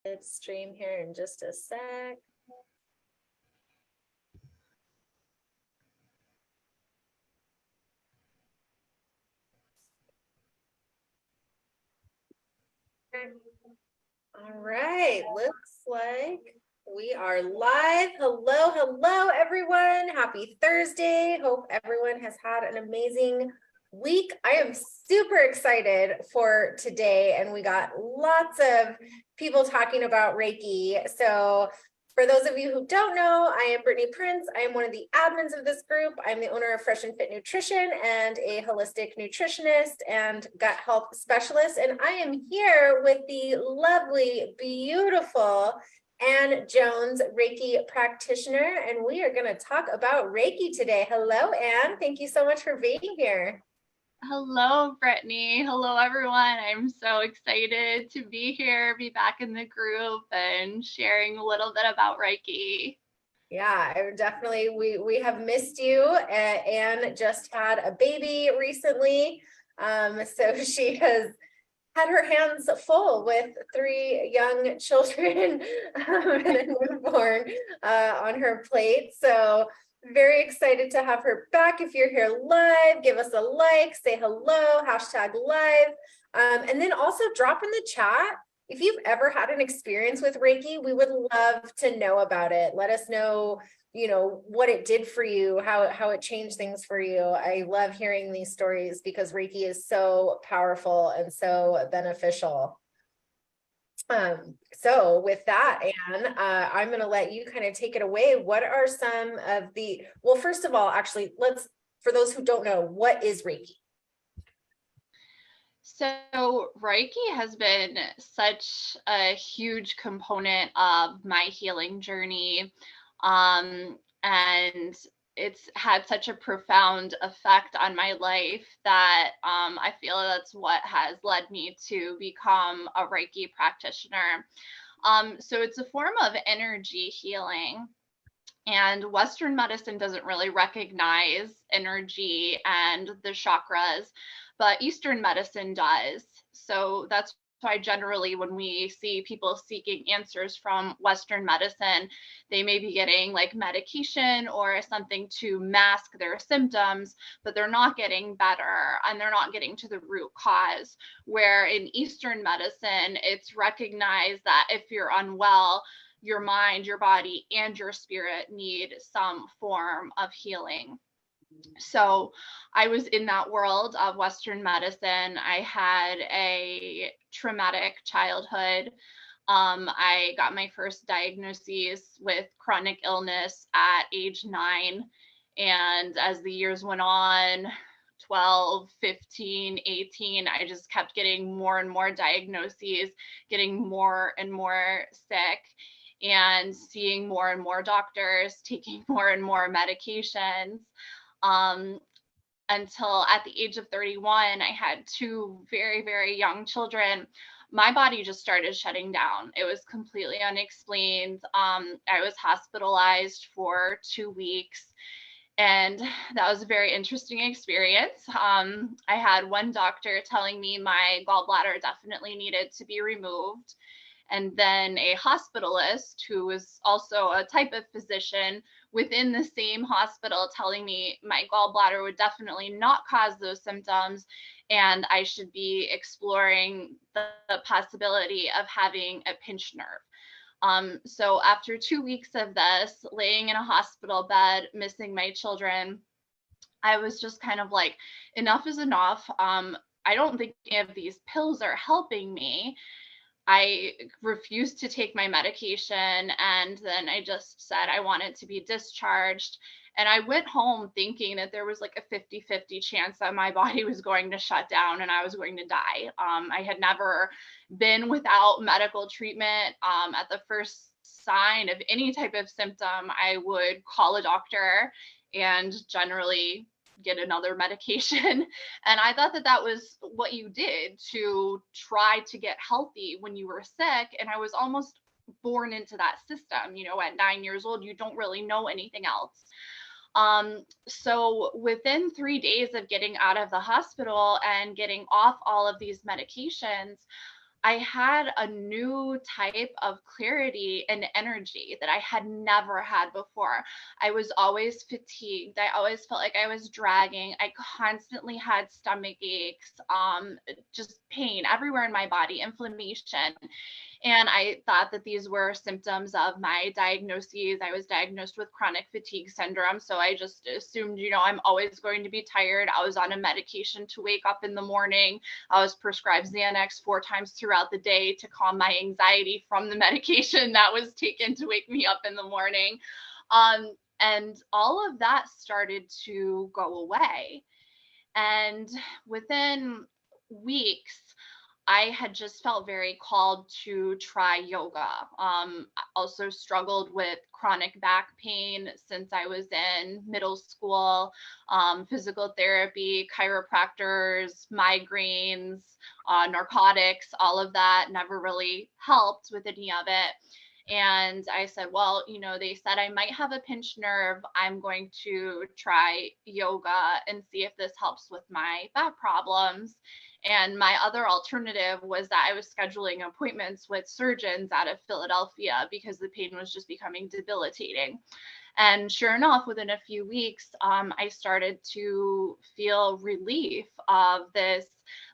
Let's stream here in just a sec. All right, looks like we are live. Hello, everyone. Happy Thursday. Hope everyone has had an amazing week. I am super excited for today, and we got lots of people talking about Reiki. So for those of you who don't know, I am Brittany Prince. I am one of the admins of this group. I'm the owner of Fresh and Fit Nutrition and a holistic nutritionist and gut health specialist. And I am here with the lovely, beautiful Ann Jones, Reiki practitioner. And we are going to talk about Reiki today. Hello, Ann. Thank you so much for being here. Hello, Brittany. Hello, everyone. I'm so excited to be here, be back in the group and sharing a little bit about Reiki. Yeah, I definitely, we have missed you. Anne just had a baby recently. So she has had her hands full with 3 young children and a newborn on her plate. So very excited to have her back. If you're here live, give us a like, say hello, #live. And then also drop in the chat. If you've ever had an experience with Reiki, we would love to know about it. Let us know, what it did for you, how it changed things for you. I love hearing these stories because Reiki is so powerful and so beneficial. So with that, Anne, I'm going to let you kind of take it away. What are some of well, first of all, actually, for those who don't know, what is Reiki? So Reiki has been such a huge component of my healing journey. And it's had such a profound effect on my life that I feel that's what has led me to become a Reiki practitioner. So it's a form of energy healing. And Western medicine doesn't really recognize energy and the chakras, but Eastern medicine does. So that's why generally when we see people seeking answers from Western medicine, they may be getting like medication or something to mask their symptoms, but they're not getting better and they're not getting to the root cause. Where in Eastern medicine, it's recognized that if you're unwell, your mind, your body, and your spirit need some form of healing. So I was in that world of Western medicine. I had a traumatic childhood. I got my first diagnosis with chronic illness at age 9. And as the years went on, 12, 15, 18, I just kept getting more and more diagnoses, getting more and more sick, and seeing more and more doctors, taking more and more medications, until at the age of 31, I had 2 very, very young children. My body just started shutting down. It was completely unexplained. I was hospitalized for 2 weeks. And that was a very interesting experience. I had one doctor telling me my gallbladder definitely needed to be removed. And then a hospitalist who was also a type of physician within the same hospital telling me my gallbladder would definitely not cause those symptoms and I should be exploring the possibility of having a pinched nerve. So after 2 weeks of this, laying in a hospital bed, missing my children, I was just kind of like, enough is enough. I don't think any of these pills are helping me. I refused to take my medication, and then I just said I wanted to be discharged. And I went home thinking that there was like a 50-50 chance that my body was going to shut down and I was going to die. I had never been without medical treatment. At the first sign of any type of symptom, I would call a doctor and generally get another medication. And I thought that that was what you did to try to get healthy when you were sick. And I was almost born into that system. At 9 years old, you don't really know anything else. So within 3 days of getting out of the hospital and getting off all of these medications, I had a new type of clarity and energy that I had never had before. I was always fatigued. I always felt like I was dragging. I constantly had stomach aches, just pain everywhere in my body, inflammation. And I thought that these were symptoms of my diagnoses. I was diagnosed with chronic fatigue syndrome. So I just assumed, I'm always going to be tired. I was on a medication to wake up in the morning. I was prescribed Xanax 4 times throughout the day to calm my anxiety from the medication that was taken to wake me up in the morning. And all of that started to go away. And within weeks, I had just felt very called to try yoga. I also struggled with chronic back pain since I was in middle school, physical therapy, chiropractors, migraines, narcotics, all of that never really helped with any of it. And I said, well, they said I might have a pinched nerve. I'm going to try yoga and see if this helps with my back problems. And my other alternative was that I was scheduling appointments with surgeons out of Philadelphia because the pain was just becoming debilitating. And sure enough, within a few weeks, I started to feel relief of this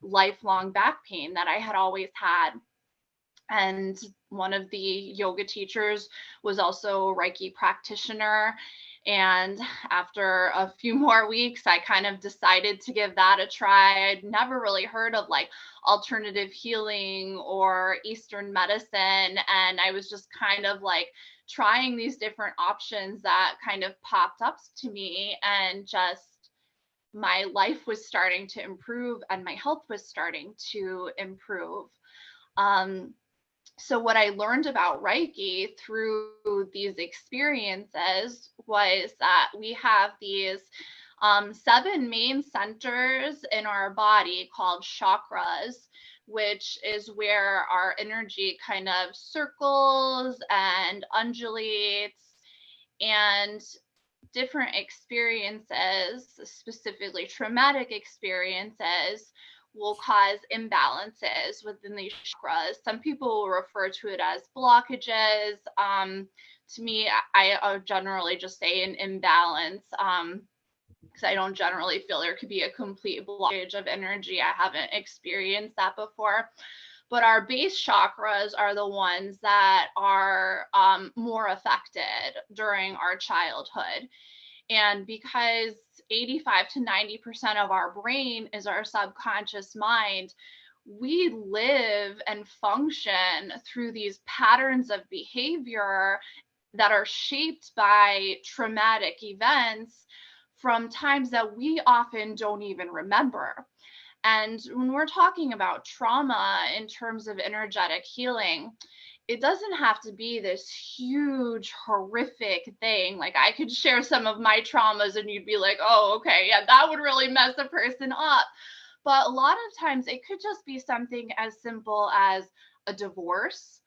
lifelong back pain that I had always had. And one of the yoga teachers was also a Reiki practitioner. And after a few more weeks, I kind of decided to give that a try. I'd never really heard of like alternative healing or Eastern medicine. And I was just kind of like trying these different options that kind of popped up to me, and just my life was starting to improve and my health was starting to improve. Um, so what I learned about Reiki through these experiences was that we have these 7 main centers in our body called chakras, which is where our energy kind of circles and undulates. And different experiences, specifically traumatic experiences, will cause imbalances within these chakras. Some people will refer to it as blockages. To me, I generally just say an imbalance, because I don't generally feel there could be a complete blockage of energy. I haven't experienced that before. But our base chakras are the ones that are more affected during our childhood. And because 85 to 90% of our brain is our subconscious mind, we live and function through these patterns of behavior that are shaped by traumatic events from times that we often don't even remember. And when we're talking about trauma in terms of energetic healing, it doesn't have to be this huge, horrific thing. Like, I could share some of my traumas and you'd be like, oh, okay, yeah, that would really mess a person up. But a lot of times it could just be something as simple as a divorce,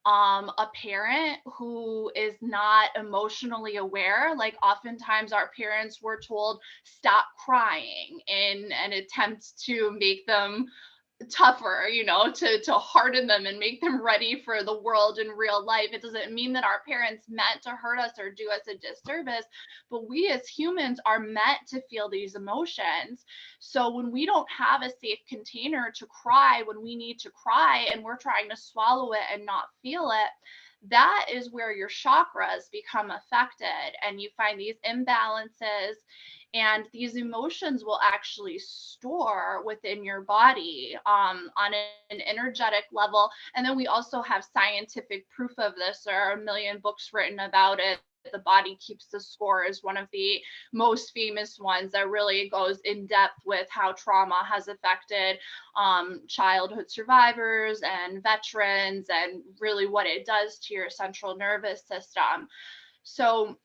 a parent who is not emotionally aware. Like, oftentimes our parents were told, stop crying, in an attempt to make them tougher, to harden them and make them ready for the world in real life. It doesn't mean that our parents meant to hurt us or do us a disservice, but we as humans are meant to feel these emotions. So when we don't have a safe container to cry when we need to cry, and we're trying to swallow it and not feel it, that is where your chakras become affected, and you find these imbalances, and these emotions will actually store within your body on an energetic level. And then we also have scientific proof of this. There are a million books written about it. The Body Keeps the Score is one of the most famous ones that really goes in depth with how trauma has affected childhood survivors and veterans, and really what it does to your central nervous system. So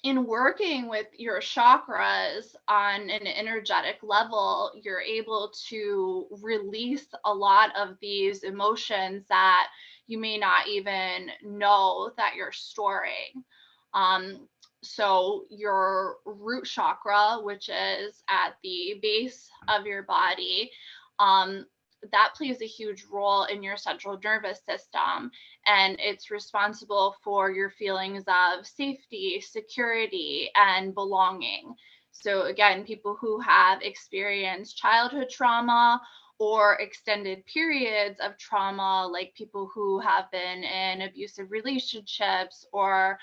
in working with your chakras on an energetic level, you're able to release a lot of these emotions that you may not even know that you're storing. So your root chakra, which is at the base of your body, that plays a huge role in your central nervous system, and it's responsible for your feelings of safety, security, and belonging. So again, people who have experienced childhood trauma or extended periods of trauma, like people who have been in abusive relationships, or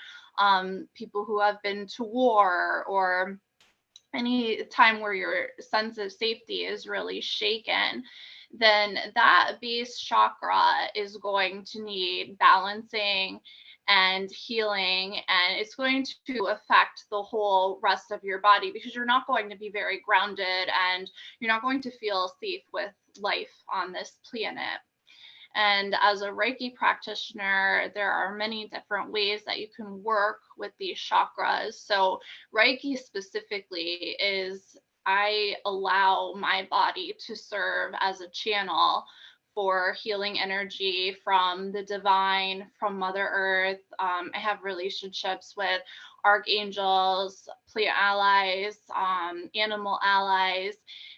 people who have been to war, or any time where your sense of safety is really shaken, then that base chakra is going to need balancing and healing, and it's going to affect the whole rest of your body, because you're not going to be very grounded and you're not going to feel safe with life on this planet. And as a Reiki practitioner, there are many different ways that you can work with these chakras. So, Reiki specifically is, I allow my body to serve as a channel for healing energy from the divine, from Mother Earth. I have relationships with archangels, plant allies, animal allies,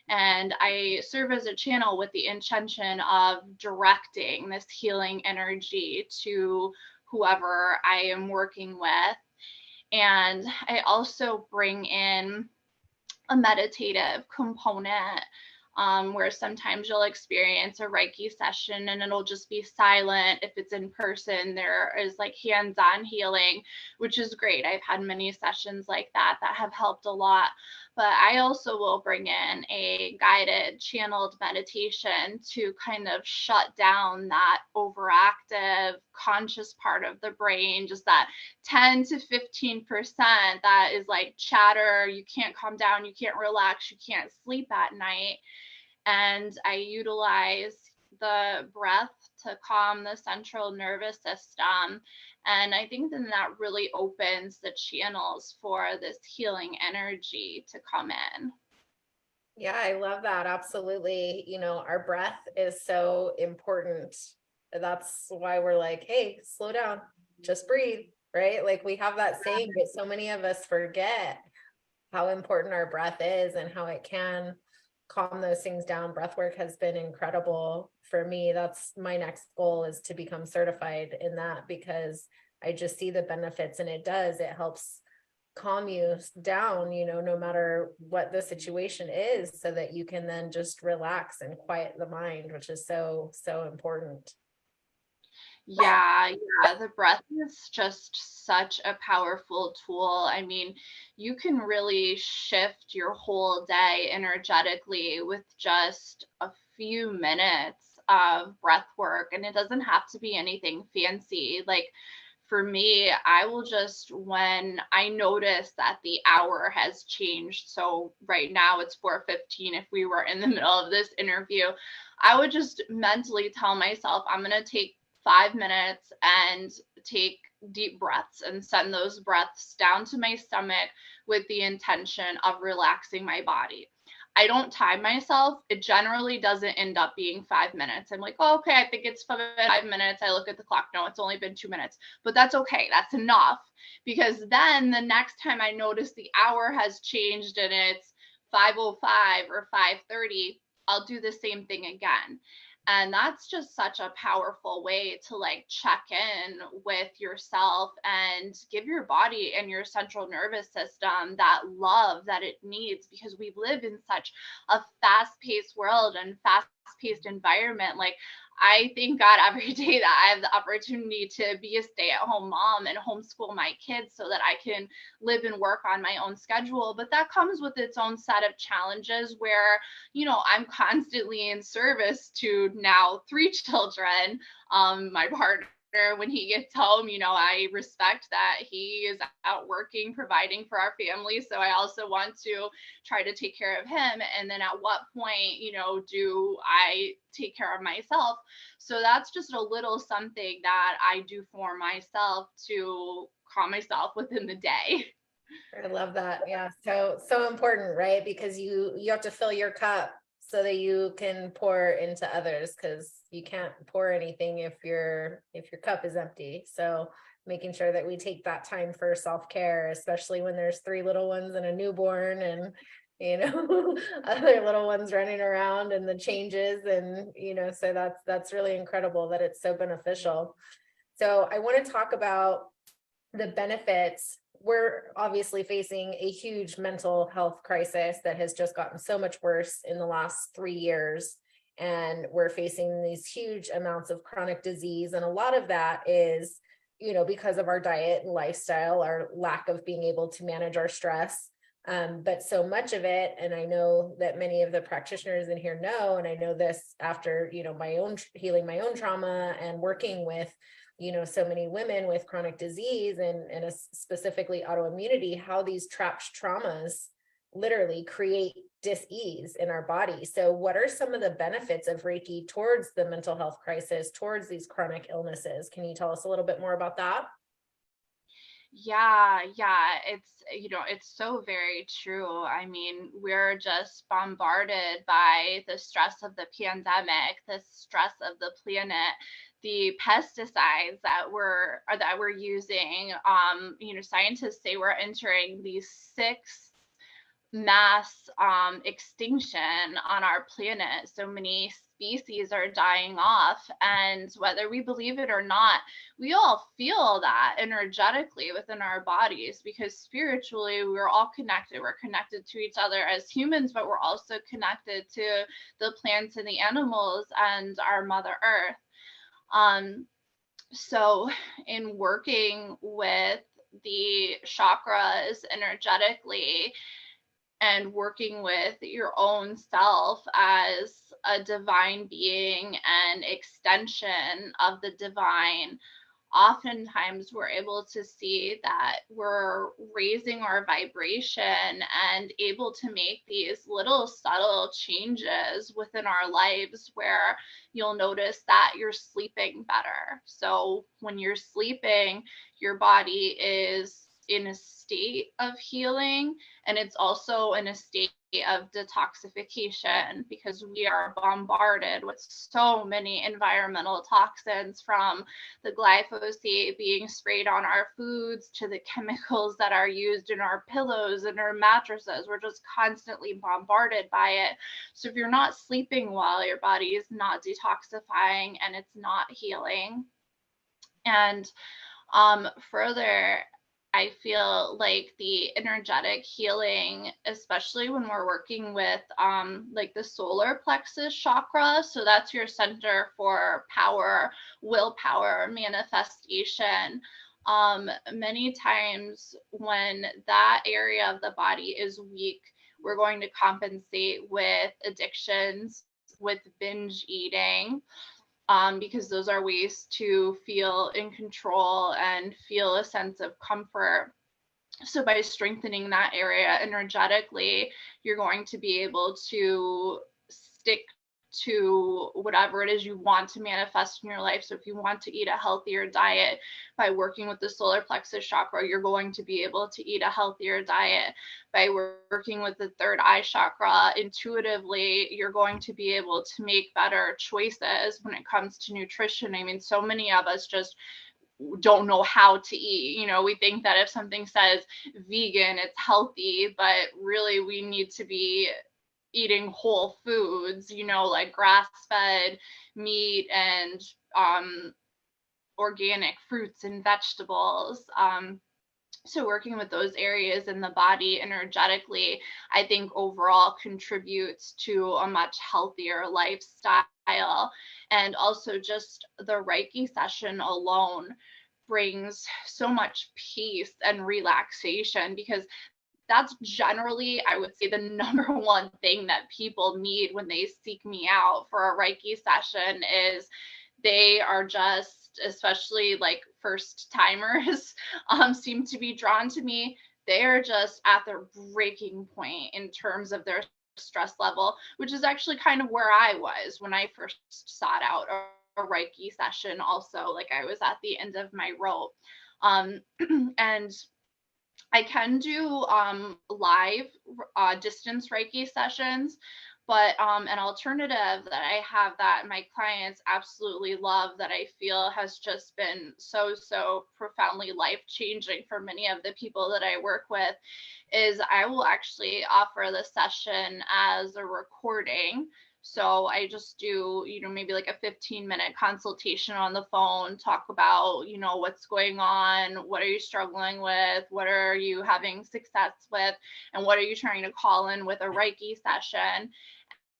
and I serve as a channel with the intention of directing this healing energy to whoever I am working with. And I also bring in a meditative component, where sometimes you'll experience a Reiki session and it'll just be silent. If it's in person, there is like hands-on healing, which is great. I've had many sessions like that have helped a lot. But I also will bring in a guided channeled meditation to kind of shut down that overactive conscious part of the brain, just that 10 to 15% that is like chatter. You can't calm down, you can't relax, you can't sleep at night. And I utilize the breath to calm the central nervous system. And I think then that really opens the channels for this healing energy to come in. Yeah, I love that. Absolutely. Our breath is so important. That's why we're like, hey, slow down, just breathe, right? Like we have that saying, but so many of us forget how important our breath is and how it can calm those things down. Breath work has been incredible for me. That's my next goal, is to become certified in that, because I just see the benefits, and it helps calm you down, no matter what the situation is, so that you can then just relax and quiet the mind, which is so, so important. Yeah, yeah, the breath is just such a powerful tool. I mean, you can really shift your whole day energetically with just a few minutes of breath work, and it doesn't have to be anything fancy. Like for me, I will just, when I notice that the hour has changed, so right now it's 4:15, if we were in the middle of this interview, I would just mentally tell myself I'm going to take 5 minutes and take deep breaths and send those breaths down to my stomach with the intention of relaxing my body. I don't time myself. It generally doesn't end up being 5 minutes. I'm like, oh, okay, I think it's 5 minutes. I look at the clock. No, it's only been 2 minutes, but that's okay. That's enough, because then the next time I notice the hour has changed and it's 5:05 or 5:30, I'll do the same thing again. And that's just such a powerful way to like check in with yourself and give your body and your central nervous system that love that it needs, because we live in such a fast-paced world and fast-paced environment. Like, I thank God every day that I have the opportunity to be a stay-at-home mom and homeschool my kids so that I can live and work on my own schedule. But that comes with its own set of challenges where, I'm constantly in service to now 3 children. My partner, when he gets home, I respect that he is out working, providing for our family. So I also want to try to take care of him. And then at what point, do I take care of myself? So that's just a little something that I do for myself to calm myself within the day. I love that. Yeah. So, so important, right? Because you have to fill your cup so that you can pour into others, because you can't pour anything if your cup is empty. So making sure that we take that time for self-care, especially when there's 3 little ones and a newborn, and other little ones running around and the changes. And, so that's really incredible that it's so beneficial. So I want to talk about the benefits. We're obviously facing a huge mental health crisis that has just gotten so much worse in the last 3 years. And we're facing these huge amounts of chronic disease. And a lot of that is, because of our diet and lifestyle, our lack of being able to manage our stress. But so much of it, and I know that many of the practitioners in here know, and I know this after, my own healing, my own trauma and working with, so many women with chronic disease and specifically autoimmunity, how these trapped traumas literally create dis-ease in our body. So what are some of the benefits of Reiki towards the mental health crisis, towards these chronic illnesses? Can you tell us a little bit more about that? Yeah, it's so very true. I mean, we're just bombarded by the stress of the pandemic, the stress of the planet, the pesticides that we're using. Scientists say we're entering the sixth mass extinction on our planet. So many species are dying off. And whether we believe it or not, we all feel that energetically within our bodies, because spiritually we're all connected. We're connected to each other as humans, but we're also connected to the plants and the animals and our Mother Earth. So in working with the chakras energetically, and working with your own self as a divine being and extension of the divine, oftentimes we're able to see that we're raising our vibration and able to make these little subtle changes within our lives, where you'll notice that you're sleeping better. So when you're sleeping, your body is in a state of healing, and it's also in a state of detoxification, because we are bombarded with so many environmental toxins, from the glyphosate being sprayed on our foods to the chemicals that are used in our pillows and our mattresses. We're just constantly bombarded by it. So if you're not sleeping well, your body is not detoxifying and it's not healing. And further, I feel like the energetic healing, especially when we're working with like the solar plexus chakra. So that's your center for power, willpower, manifestation. Many times when that area of the body is weak, we're going to compensate with addictions, with binge eating, because those are ways to feel in control and feel a sense of comfort. So by strengthening that area energetically, you're going to be able to stick to whatever it is you want to manifest in your life. So if you want to eat a healthier diet, by working with the solar plexus chakra, you're going to be able to eat a healthier diet. By working with the third eye chakra, intuitively, you're going to be able to make better choices when it comes to nutrition. I mean, so many of us just don't know how to eat. We think that if something says vegan, it's healthy, but really we need to be eating whole foods, like grass-fed meat and organic fruits and vegetables. So working with those areas in the body energetically, I think overall contributes to a much healthier lifestyle. And also just the Reiki session alone brings so much peace and relaxation, because that's generally, I would say, the number one thing that people need when they seek me out for a Reiki session. Is they are just, especially like first timers, seem to be drawn to me. They are just at their breaking point in terms of their stress level, which is actually kind of where I was when I first sought out a Reiki session. Also, like, I was at the end of my rope. And I can do live distance Reiki sessions, But an alternative that I have that my clients absolutely love, that I feel has just been so profoundly life changing for many of the people that I work with, is I will actually offer the session as a recording. So I just do, maybe like a 15-minute consultation on the phone, talk about, what's going on, what are you struggling with, what are you having success with, and what are you trying to call in with a Reiki session.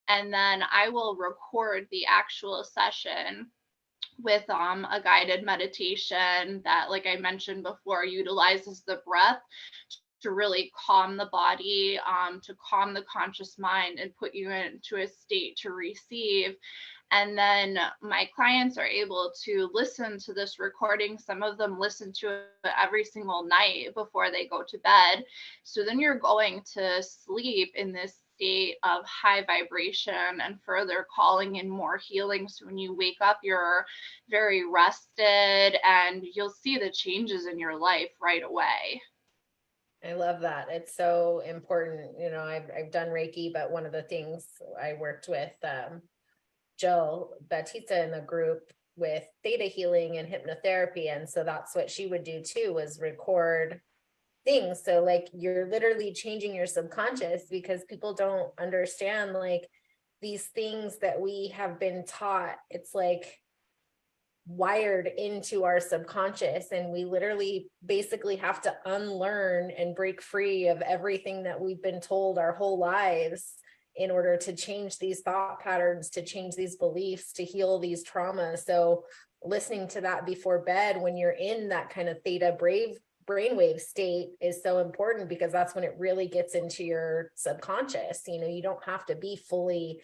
And then I will record the actual session with a guided meditation that, like I mentioned before, utilizes the breath to really calm the body, to calm the conscious mind and put you into a state to receive. And then my clients are able to listen to this recording. Some of them listen to it every single night before they go to bed. So then you're going to sleep in this state of high vibration and further calling in more healing. So when you wake up, you're very rested and you'll see the changes in your life right away. I love that. It's so important. I've done Reiki, but one of the things I worked with Jill Batista in the group with theta healing and hypnotherapy. And so that's what she would do too, was record things. So like you're literally changing your subconscious, because people don't understand like these things that we have been taught. It's like wired into our subconscious, and we literally basically have to unlearn and break free of everything that we've been told our whole lives in order to change these thought patterns, to change these beliefs, to heal these traumas. So listening to that before bed when you're in that kind of theta brainwave state is so important, because that's when it really gets into your subconscious. You don't have to be fully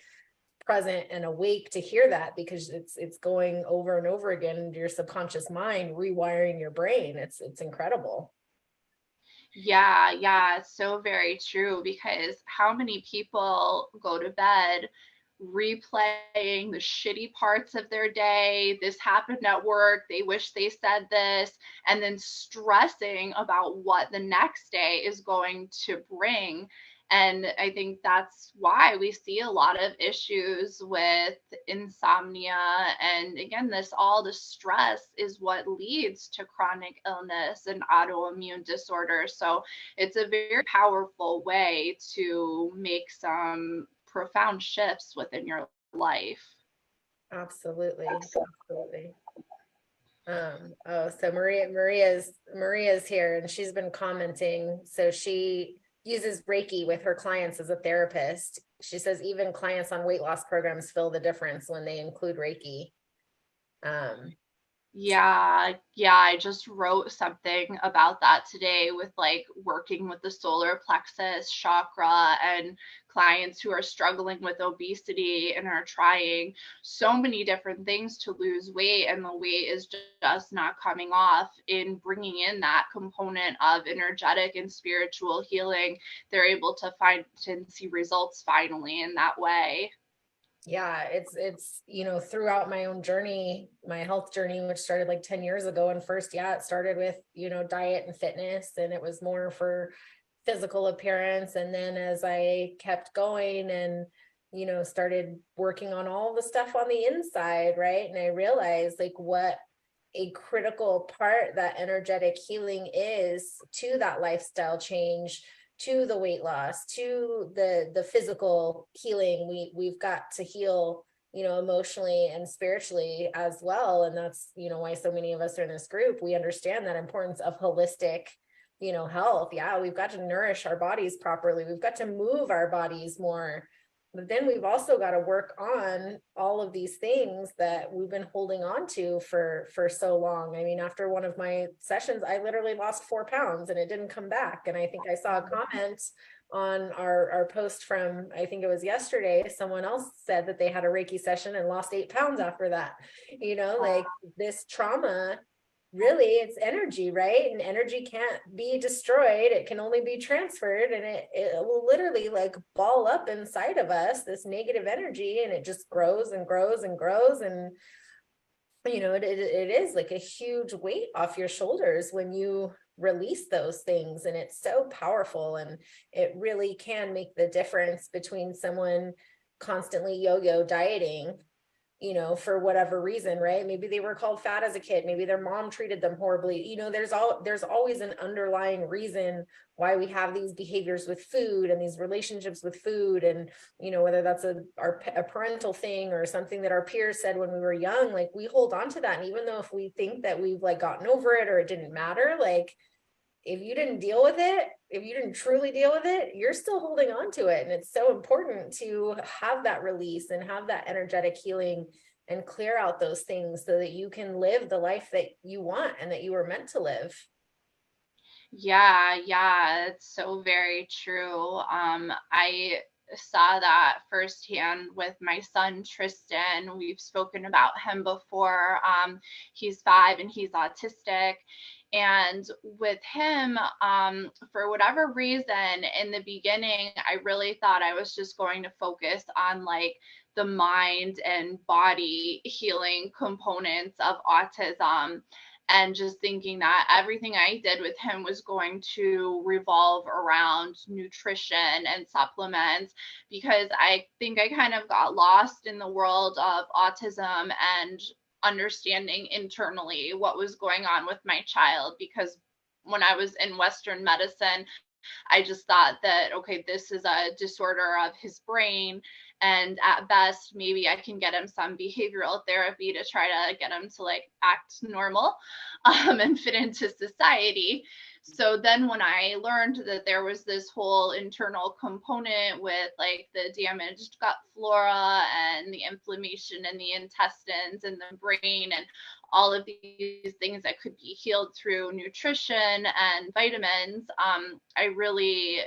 present and awake to hear that, because it's going over and over again into your subconscious mind, rewiring your brain. It's incredible. Yeah, so very true, because how many people go to bed replaying the shitty parts of their day? This happened at work, they wish they said this, and then stressing about what the next day is going to bring. And I think that's why we see a lot of issues with insomnia. And again, all the stress is what leads to chronic illness and autoimmune disorders. So it's a very powerful way to make some profound shifts within your life. Absolutely. So Maria's here, and she's been commenting. So she uses Reiki with her clients as a therapist. She says even clients on weight loss programs feel the difference when they include Reiki. Yeah, I just wrote something about that today with like working with the solar plexus chakra and clients who are struggling with obesity and are trying so many different things to lose weight, and the weight is just not coming off. In bringing in that component of energetic and spiritual healing, they're able to find and see results finally in that way. Yeah, it's throughout my own journey, my health journey, which started like 10 years ago. And first, it started with diet and fitness, and it was more for physical appearance. And then as I kept going and started working on all the stuff on the inside, right, and I realized like what a critical part that energetic healing is to that lifestyle change, to the weight loss, to the physical healing. We've got to heal emotionally and spiritually as well. And that's why so many of us are in this group. We understand that importance of holistic health. Yeah, we've got to nourish our bodies properly, we've got to move our bodies more, but then we've also got to work on all of these things that we've been holding on to for so long. I mean, after one of my sessions, I literally lost 4 pounds and it didn't come back. And I think I saw a comment on our post from, I think it was yesterday, someone else said that they had a Reiki session and lost 8 pounds after that. Like this trauma, really, it's energy, right? And energy can't be destroyed, it can only be transferred, and it will literally like ball up inside of us, this negative energy, and it just grows and grows and grows. And it is like a huge weight off your shoulders when you release those things. And it's so powerful, and it really can make the difference between someone constantly yo-yo dieting, you know, for whatever reason, right? Maybe they were called fat as a kid. Maybe their mom treated them horribly. You know, there's always an underlying reason why we have these behaviors with food and these relationships with food. And, you know, whether that's a parental thing or something that our peers said when we were young, like we hold on to that. And even though if we think that we've like gotten over it or it didn't matter, like if you didn't deal with it, if you didn't truly deal with it, you're still holding on to it. And it's so important to have that release and have that energetic healing and clear out those things so that you can live the life that you want and that you were meant to live. Yeah, yeah, it's so very true. I saw that firsthand with my son Tristan. We've spoken about him before. He's 5 and he's autistic. And with him, for whatever reason, in the beginning, I really thought I was just going to focus on like the mind and body healing components of autism, and just thinking that everything I did with him was going to revolve around nutrition and supplements, because I think I kind of got lost in the world of autism and understanding internally what was going on with my child. Because when I was in Western medicine, I just thought that, okay, this is a disorder of his brain. And at best, maybe I can get him some behavioral therapy to try to get him to like act normal, and fit into society. So then when I learned that there was this whole internal component with like the damaged gut flora and the inflammation in the intestines and the brain and all of these things that could be healed through nutrition and vitamins, I really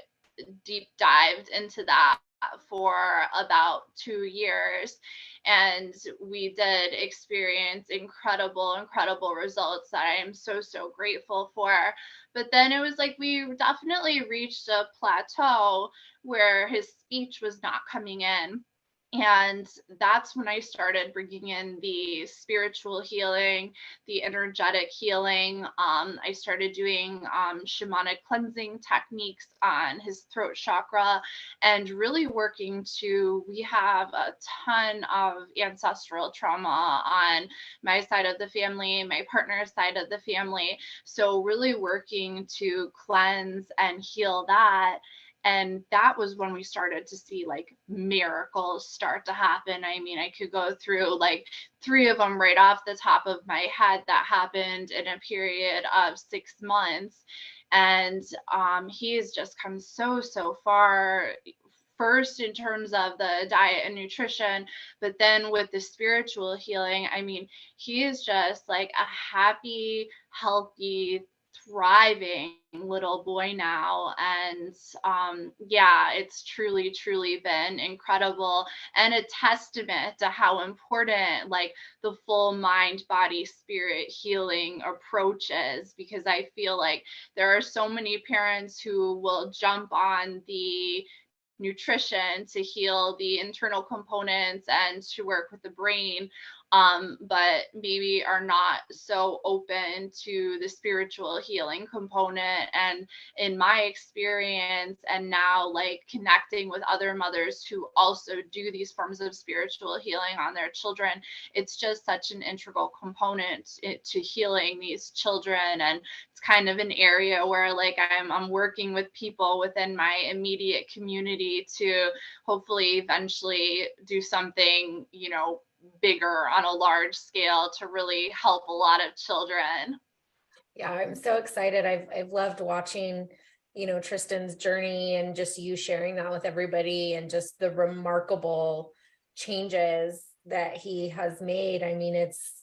deep dived into that for about 2 years. And we did experience incredible results that I am so grateful for. But then it was like we definitely reached a plateau where his speech was not coming in. And that's when I started bringing in the spiritual healing, the energetic healing. I started doing shamanic cleansing techniques on his throat chakra, and really working to, we have a ton of ancestral trauma on my side of the family, my partner's side of the family. So really working to cleanse and heal that. And that was when we started to see like miracles start to happen. I mean, I could go through like 3 of them right off the top of my head that happened in a period of 6 months. And he's just come so far, first in terms of the diet and nutrition, but then with the spiritual healing. I mean, he is just like a happy, healthy, thriving little boy now. And yeah, it's truly been incredible, and a testament to how important like the full mind body spirit healing approach is. Because I feel like there are so many parents who will jump on the nutrition to heal the internal components and to work with the brain, but maybe are not so open to the spiritual healing component. And in my experience, and now like connecting with other mothers who also do these forms of spiritual healing on their children, it's just such an integral component to healing these children. And it's kind of an area where like I'm working with people within my immediate community to hopefully eventually do something, you know, bigger on a large scale to really help a lot of children. Yeah, I'm so excited. I've loved watching, you know, Tristan's journey and just you sharing that with everybody and just the remarkable changes that he has made. I mean, it's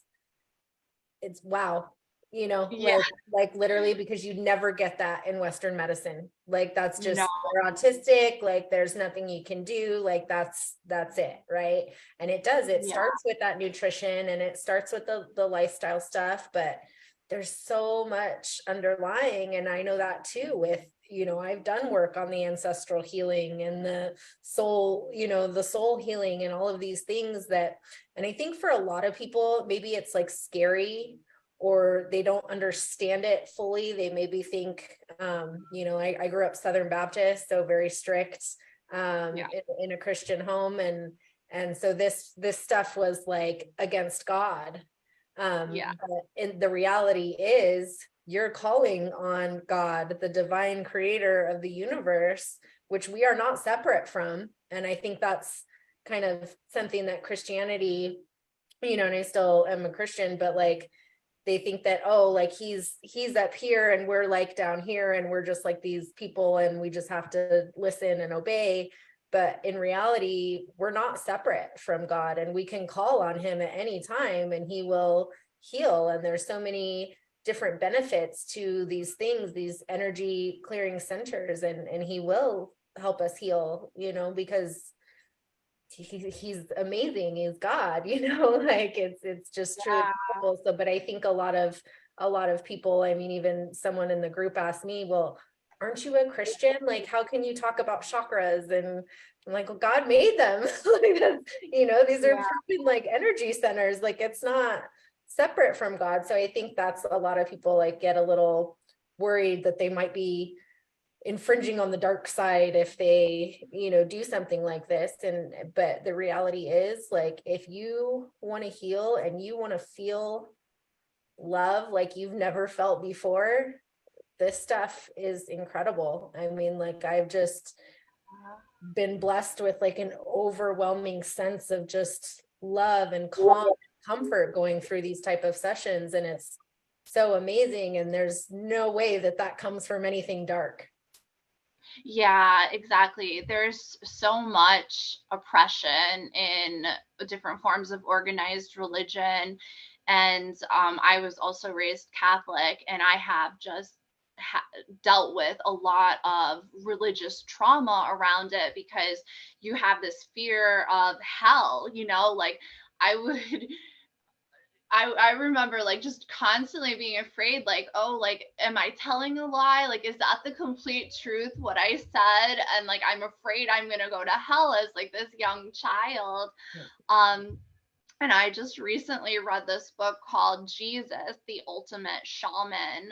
wow, you know, Yeah, like literally, because you never get that in Western medicine. Like that's no, just they're autistic, like there's nothing you can do, like that's it, right? And it yeah, starts with that nutrition and it starts with the lifestyle stuff, but there's so much underlying. And I know that too with, you know, I've done work on the ancestral healing and the soul, you know, the soul healing and all of these things that, and I think for a lot of people, maybe it's like scary or they don't understand it fully. They maybe think, you know, I grew up Southern Baptist, so very strict. Yeah. in a Christian home. And so this stuff was like against God. Yeah. But in the reality is you're calling on God, the divine creator of the universe, which we are not separate from. And I think that's kind of something that Christianity, and I still am a Christian, but like they think that, oh, like he's up here and we're like down here and we're just like these people and we just have to listen and obey. But in reality, we're not separate from God, and we can call on him at any time and he will heal. And there's so many different benefits to these things, these energy clearing centers, and he will help us heal, because he's amazing, he's God, like it's just truly Yeah. beautiful. So but I think a lot of people, I mean, even someone in the group asked me, well, aren't you a Christian, like how can you talk about chakras? And I'm like, well, God made them. Like that's, these are Yeah. proven like energy centers, like it's not separate from God. So I think that's a lot of people like get a little worried that they might be infringing on the dark side if they do something like this. And but the reality is, like, if you want to heal and you want to feel love like you've never felt before, this stuff is incredible. I mean, like, I've just been blessed with like an overwhelming sense of just love and calm and comfort going through these type of sessions, and it's so amazing. And there's no way that that comes from anything dark. Yeah, exactly. There's so much oppression in different forms of organized religion. And I was also raised Catholic, and I have just dealt with a lot of religious trauma around it because you have this fear of hell, like I would I remember like just constantly being afraid, like, oh, like, am I telling a lie? Like, is that the complete truth, what I said? And like, I'm afraid I'm gonna go to hell as like this young child. Um, and I just recently read this book called Jesus, the Ultimate Shaman,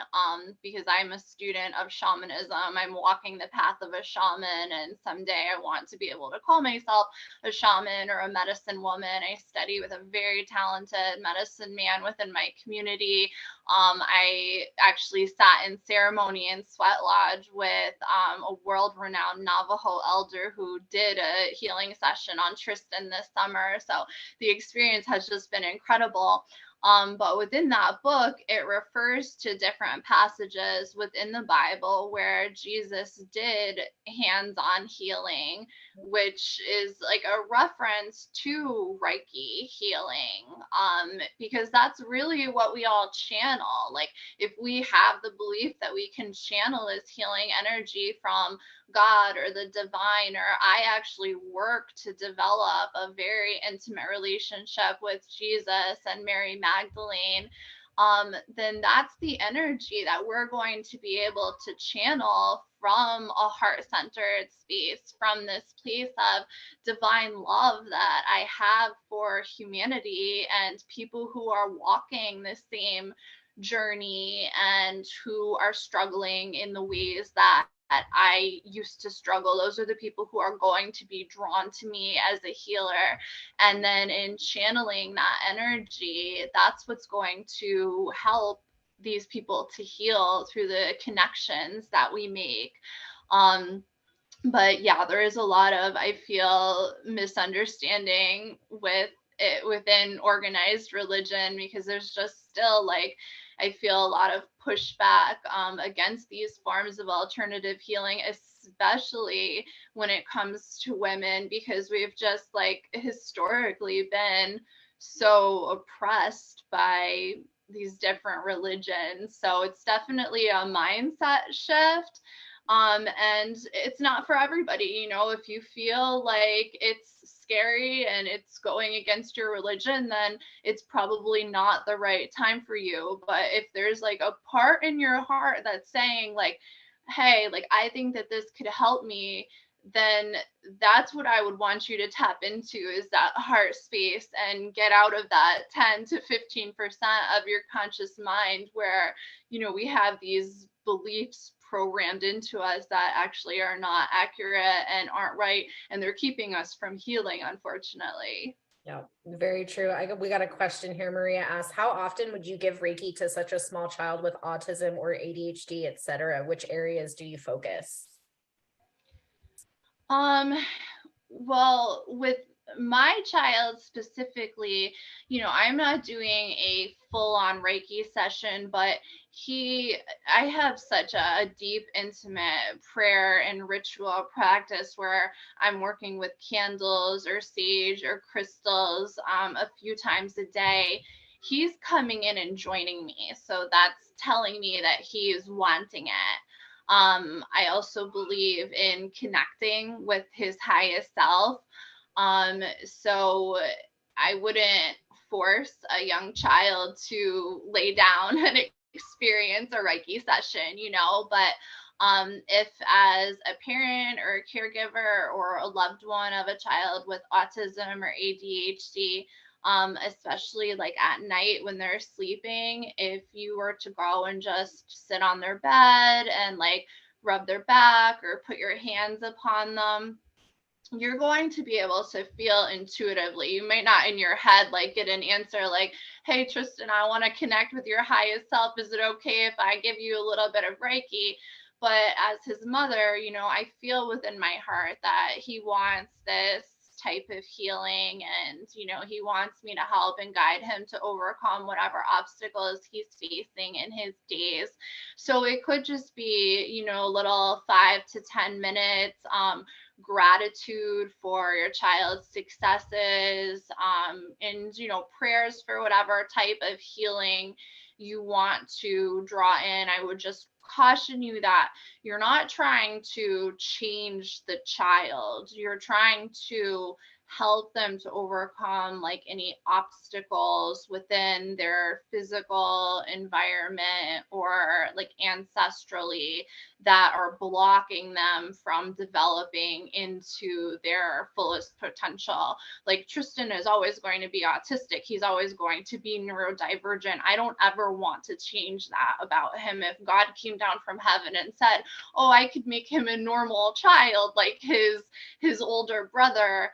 because I'm a student of shamanism. I'm walking the path of a shaman, and someday I want to be able to call myself a shaman or a medicine woman. I study with a very talented medicine man within my community. I actually sat in ceremony in Sweat Lodge with a world renowned Navajo elder who did a healing session on Tristan this summer. So the experience has just been incredible. But within that book, it refers to different passages within the Bible where Jesus did hands on healing, which is like a reference to Reiki healing, because that's really what we all channel. Like, if we have the belief that we can channel this healing energy from God or the divine, or I actually work to develop a very intimate relationship with Jesus and Mary Magdalene, then that's the energy that we're going to be able to channel from a heart-centered space, from this place of divine love that I have for humanity and people who are walking the same journey and who are struggling in the ways that I used to struggle. Those are the people who are going to be drawn to me as a healer. And then in channeling that energy, that's what's going to help these people to heal through the connections that we make. But yeah, there is a lot of, I feel, misunderstanding with it within organized religion, because there's just still like, I feel a lot of pushback against these forms of alternative healing, especially when it comes to women, because we've just like historically been so oppressed by these different religions. So it's definitely a mindset shift. And it's not for everybody. If you feel like it's scary and it's going against your religion, then it's probably not the right time for you. But if there's like a part in your heart that's saying like, hey, like, I think that this could help me, then that's what I would want you to tap into, is that heart space, and get out of that 10 to 15% of your conscious mind where, we have these beliefs programmed into us that actually are not accurate and aren't right, and they're keeping us from healing, unfortunately. Yeah, very true. We got a question here. Maria asks, how often would you give Reiki to such a small child with autism or ADHD, etc.? Which areas do you focus? Um, well, with my child specifically, I'm not doing a full-on Reiki session, but I have such a deep, intimate prayer and ritual practice where I'm working with candles or sage or crystals a few times a day. He's coming in and joining me. So that's telling me that he's wanting it. I also believe in connecting with his highest self. So I wouldn't force a young child to lay down and experience a Reiki session, but if as a parent or a caregiver or a loved one of a child with autism or ADHD, especially like at night when they're sleeping, if you were to go and just sit on their bed and like rub their back or put your hands upon them, you're going to be able to feel intuitively. You might not in your head like get an answer like, hey, Tristan, I want to connect with your highest self. Is it okay if I give you a little bit of Reiki? But as his mother, I feel within my heart that he wants this type of healing, and he wants me to help and guide him to overcome whatever obstacles he's facing in his days. So it could just be a little 5 to 10 minutes gratitude for your child's successes, and prayers for whatever type of healing you want to draw in. I would just caution you that you're not trying to change the child. You're trying to help them to overcome like any obstacles within their physical environment or like ancestrally that are blocking them from developing into their fullest potential. Like Tristan is always going to be autistic. He's always going to be neurodivergent. I don't ever want to change that about him. If God came down from heaven and said, oh, I could make him a normal child like his older brother,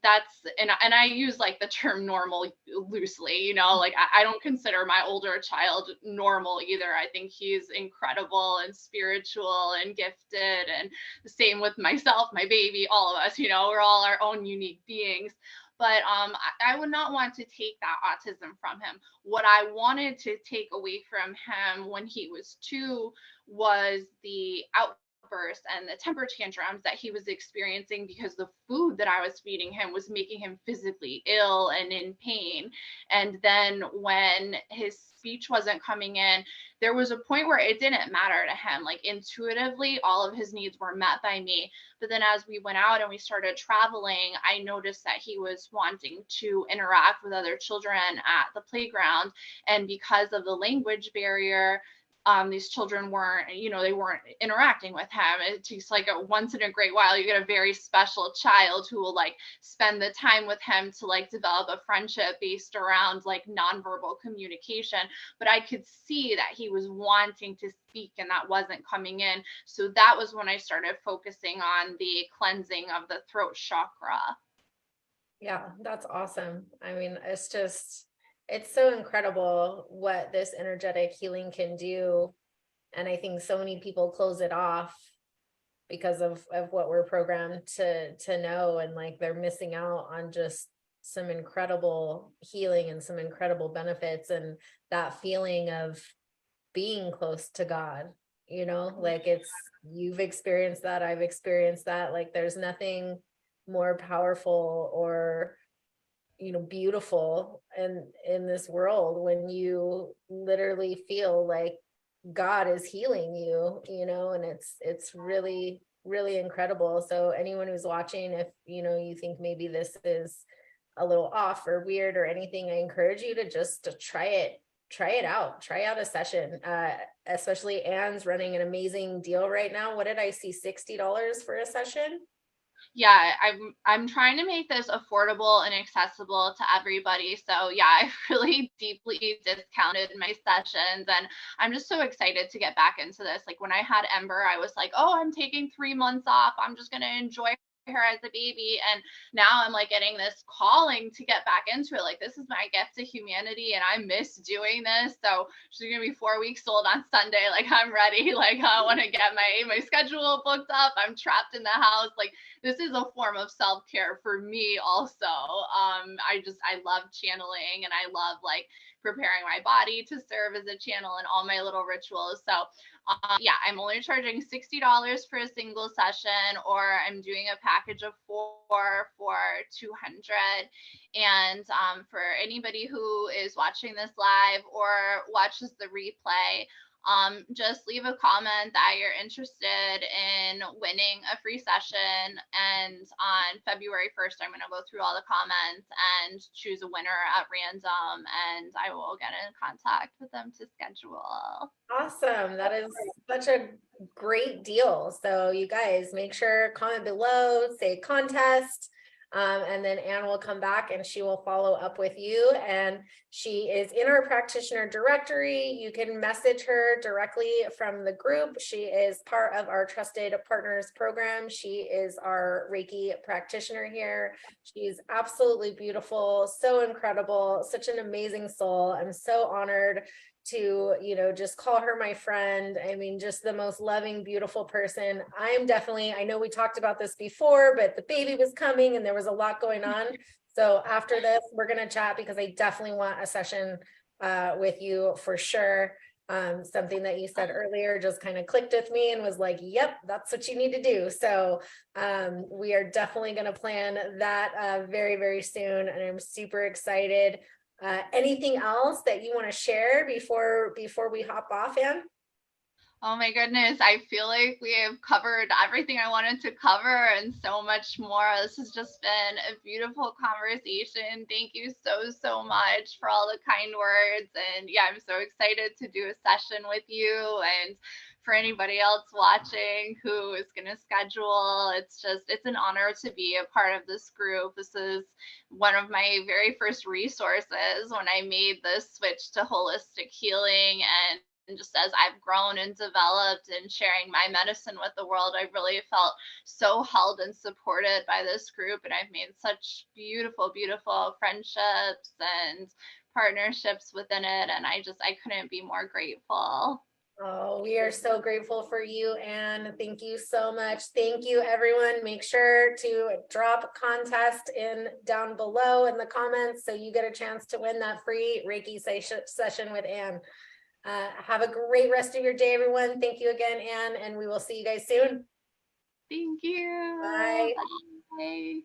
that's and I use like the term normal loosely, like I don't consider my older child normal either. I think he's incredible and spiritual and gifted, and the same with myself, my baby, all of us, we're all our own unique beings. But I would not want to take that autism from him. What I wanted to take away from him when he was 2 was the outbursts and the temper tantrums that he was experiencing because the food that I was feeding him was making him physically ill and in pain. And then when his speech wasn't coming in, there was a point where it didn't matter to him. Like intuitively, all of his needs were met by me. But then as we went out and we started traveling, I noticed that he was wanting to interact with other children at the playground. And because of the language barrier, these children weren't, they weren't interacting with him. It takes like a once in a great while, you get a very special child who will like spend the time with him to like develop a friendship based around like nonverbal communication. But I could see that he was wanting to speak and that wasn't coming in. So that was when I started focusing on the cleansing of the throat chakra. Yeah, that's awesome. I mean, it's so incredible what this energetic healing can do. And I think so many people close it off because of what we're programmed to know, and like they're missing out on just some incredible healing and some incredible benefits and that feeling of being close to God, like you've experienced that, I've experienced that. Like there's nothing more powerful or beautiful in this world when you literally feel like God is healing you, and it's really, really incredible. So anyone who's watching, if you think maybe this is a little off or weird or anything, I encourage you to just try it out, try out a session. Especially Anne's running an amazing deal right now. What did I see? $60 for a session? Yeah, I'm trying to make this affordable and accessible to everybody. So yeah, I've really deeply discounted my sessions, and I'm just so excited to get back into this. Like when I had Ember, I was like, "Oh, I'm taking 3 months off. I'm just going to enjoy her as a baby." And now I'm like getting this calling to get back into it. Like this is my gift to humanity and I miss doing this. So she's gonna be 4 weeks old on Sunday. Like I'm ready. Like I want to get my schedule booked up. I'm trapped in the house. Like this is a form of self-care for me also. I love channeling and I love like preparing my body to serve as a channel and all my little rituals. So yeah, I'm only charging $60 for a single session, or I'm doing a package of 4 for 200. And for anybody who is watching this live or watches the replay, just leave a comment that you're interested in winning a free session. And on February 1st, I'm going to go through all the comments and choose a winner at random, and I will get in contact with them to schedule. Awesome. That is such a great deal. So you guys make sure comment below, say contest. And then Anne will come back and she will follow up with you. And she is in our practitioner directory. You can message her directly from the group. She is part of our Trusted Partners program. She is our Reiki practitioner here. She's absolutely beautiful, so incredible, such an amazing soul. I'm so honored to, just call her my friend. I mean, just the most loving, beautiful person. I know we talked about this before, but the baby was coming and there was a lot going on. So after this, we're going to chat because I definitely want a session with you for sure. Something that you said earlier just kind of clicked with me and was like, yep, that's what you need to do. So we are definitely going to plan that very, very soon. And I'm super excited. Anything else that you want to share before we hop off, Anne? Oh my goodness, I feel like we have covered everything I wanted to cover and so much more. This has just been a beautiful conversation. Thank you so much for all the kind words. And yeah, I'm so excited to do a session with you. And for anybody else watching who is going to schedule, it's an honor to be a part of this group. This is one of my very first resources when I made the switch to holistic healing. And just as I've grown and developed and sharing my medicine with the world, I really felt so held and supported by this group. And I've made such beautiful, beautiful friendships and partnerships within it. And I couldn't be more grateful. Oh, we are so grateful for you, Anne. Thank you so much. Thank you, everyone. Make sure to drop contest in down below in the comments so you get a chance to win that free Reiki session with Anne. Have a great rest of your day, everyone. Thank you again, Anne, and we will see you guys soon. Thank you. Bye. Bye.